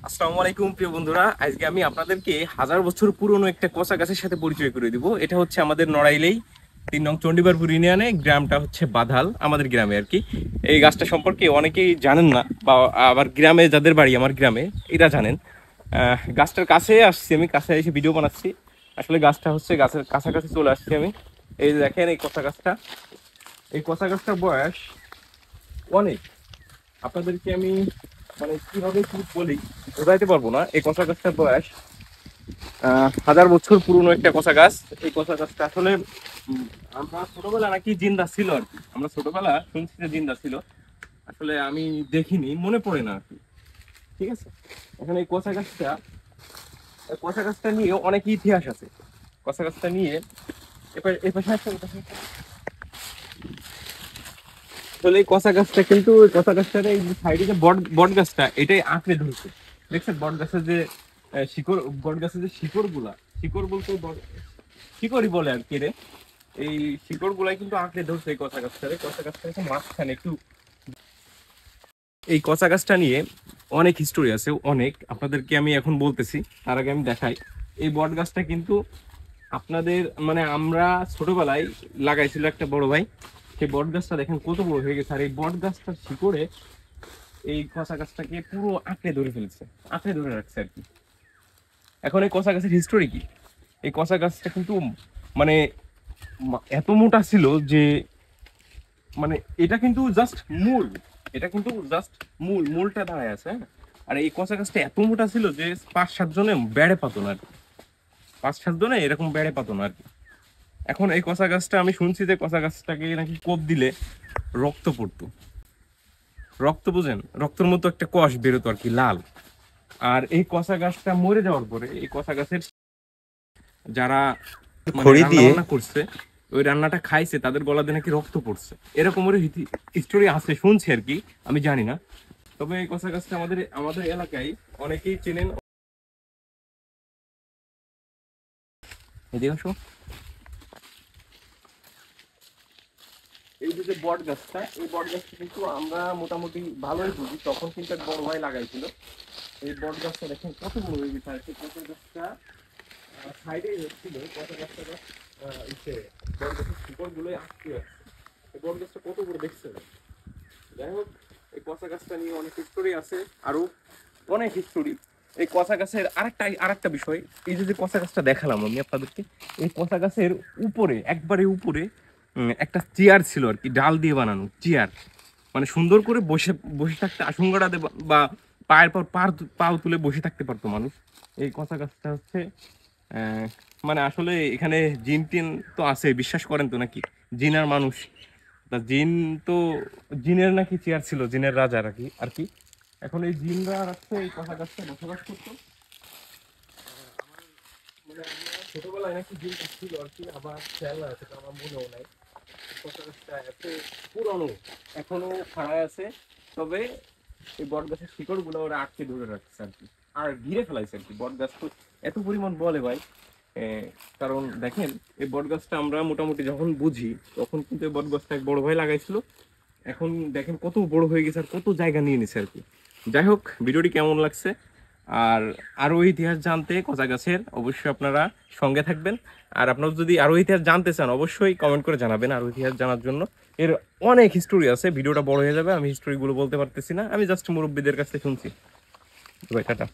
আসসালামু আলাইকুম প্রিয় বন্ধুরা, আজকে আমি আপনাদেরকে হাজার বছর পুরনো একটা কচা গাছের সাথে পরিচয় করে দিব। এটা হচ্ছে আমাদের নড়াইলেই 3 নং চণ্ডীবারপুর ইউনিয়নে, গ্রামটা হচ্ছে বাধাল, আমাদের গ্রামে আর কি। এই গাছটা সম্পর্কে অনেকেই জানেন না, বা আবার গ্রামে যাদের বাড়ি আমার গ্রামে এরা জানেন। গাছটার কাছে আসছি, আমি কাছে এসে ভিডিও বানাচ্ছি। আসলে গাছটা হচ্ছে গাছের কাছাকাছি চলে আসছি আমি। এই যে দেখেন এই কচা গাছটা, এই কচা গাছটার বয়স অনেক। আপনাদেরকে আমি মানে কিভাবে কি বলি বোঝাইতে পারবো না। এই কচা গাছটার বয়স হাজার বছর পুরনো একটা কচা গাছ। এই কচা গাছটা আসলে আমরা ছোটবেলা নাকি জিন্দা ছিল আর কি। আমরা ছোটবেলা শুনছি যে জিন্দা ছিল, আসলে আমি দেখিনি, মনে পড়ে না আর কি। ঠিক আছে, এখন এই কচা গাছটা নিয়ে অনেক ইতিহাস আছে। কচা গাছটা নিয়ে আসলে এই কচা গাছটা কিন্তু, ওই কচা গাছটার এই সাইডে যে বট গাছটা, এটাই আঁকড়ে ধরেছে। দেখছেন বট গাছের যে শিকড়, বট গাছের যে শিকড় গুলা, শিকড় বলতে শিকড়ই বলে আর কি রে। এই শিকড় গুলাই কিন্তু আঁকড়ে ধরছে এই কচা গাছটারে। কচা গাছটা একটু মাঝখানে একটু, এই কচা গাছটা নিয়ে অনেক হিস্টোরি আছে, অনেক। আপনাদেরকে আমি এখন বলতেছি, তার আগে আমি দেখাই। এই বট গাছটা কিন্তু আপনাদের মানে আমরা ছোটবেলায় লাগাইছিল একটা বড় ভাই। সেই বট গাছটা দেখেন কত বড় হয়ে গেছে, আর এই বট গাছটার শিকড়ে এই কচা গাছটাকে পুরো আঁকড়ে ধরে ফেলছে, আঁকড়ে ধরে রাখছে আর কি। এখন এই কচা গাছের হিস্টোরি কি? এই কচা গাছটা কিন্তু মানে এত মোটা ছিল যে মানে এটা কিন্তু জাস্ট মূল, এটা কিন্তু জাস্ট মূলটা দাঁড়ায় আছে, হ্যাঁ? আর এই কচা গাছটা এত মোটা ছিল যে 5-7 জনে বেড়ে পাতো না আর কি। 5-7 জনে এরকম বেড়ে পাতো না আর কি। এখন এই কচা গাছটা আমি শুনছি যে কচা গাছটাকে নাকি কোপ দিলে রক্ত পড়তো। রক্ত বুঝেন, রক্তের মতো একটা কষ বেরোতো আর কি, লাল। আর এই কচা গাছটা মরে যাওয়ার পরে এই কচা গাছের যারা মানে খড়ি রান্না দিয়ে বান্না করছে, ওই রান্নাটা খাইছে, তাদের গলাতে নাকি রক্ত পড়ছে, এরকমের স্টোরি আছে শুনছি আর কি, আমি জানি না। তবে এই কচা গাছটা আমাদের আমাদের এলাকায় অনেকেই চেনেন। এদিকে আসো। এই যে বট গাছটা, এই বট গাছটা কিন্তু আমরা মোটামুটি ভালোই বুঝি, তখন কিন্তু এক বড় ভাই লাগাইছিল। এই বট গাছটা দেখেন কত বড় হয়ে গেছে। আর সেই কচা গাছটা সাইডে ছিল, কচা গাছটা ইসে বট গাছের শিকড় গুলো আটকে আছে। এই বট গাছটা কত বড় দেখছেন? যাই হোক, এই কচা গাছটা নিয়ে অনেক হিস্টোরি আছে, আরো অনেক হিস্টোরি। এই কচা গাছের আরেকটা বিষয়, এই যে কচা গাছটা দেখালাম আমি আপনাদেরকে, এই কচা গাছের উপরে, একবারে উপরে একটা চেয়ার ছিল আর কি, ডাল দিয়ে বানানো চেয়ার। মানে সুন্দর করে বসে বসে থাকতে আসনগাড়া বা পায়ের পর পাও তুলে বসে থাকতে পারতো মানুষ। এই কচা গাছটা হচ্ছে মানে আসলে এখানে জিন টিন তো আছে, বিশ্বাস করেন তো নাকি? জিন আর মানুষ, তা জিন তো, জিনের নাকি চেয়ার ছিল, জিনের রাজা আর কি আর কি। এখন এই জিনরা রাখছে এই কচা গাছটা বসবাস করতো। মানে আমরা ছোটবেলায় নাকি জিন ছিল আর কি, আবার খেয়াল আছে তো আমার মনেও নাই। কচা গাছটা এত পুরনো, এখনো খাড়ায় আছে। তবে এই বট গাছের শিকড় গুলো ওরা আটকে ধরে রাখছে আর কি, আর ঘিরে ফেলাইছে আর কি। বট গাছ তো এত পরিমাণ বলে ভাই, কারণ দেখেন এই বট গাছটা আমরা মোটামুটি যখন বুঝি, তখন কিন্তু এই বট গাছটা এক বড় ভাই লাগাইছিল। এখন দেখেন কত বড় হয়ে গেছে আর কত জায়গা নিয়ে নিছে আর কি। যাই হোক, ভিডিওটি কেমন লাগছে, আর আরো ইতিহাস জানতে কচা গাছের অবশ্যই আপনারা সঙ্গে থাকবেন। আর আপনারা যদি আরো ইতিহাস জানতে চান অবশ্যই কমেন্ট করে জানাবেন আরো ইতিহাস জানার জন্য। এর অনেক হিস্টোরি আছে, ভিডিওটা বড় হয়ে যাবে, আমি হিস্টোরি গুলো বলতে পারতেছি না, আমি জাস্ট মুরব্বীদের কাছে শুনছি। ভাই টাটা।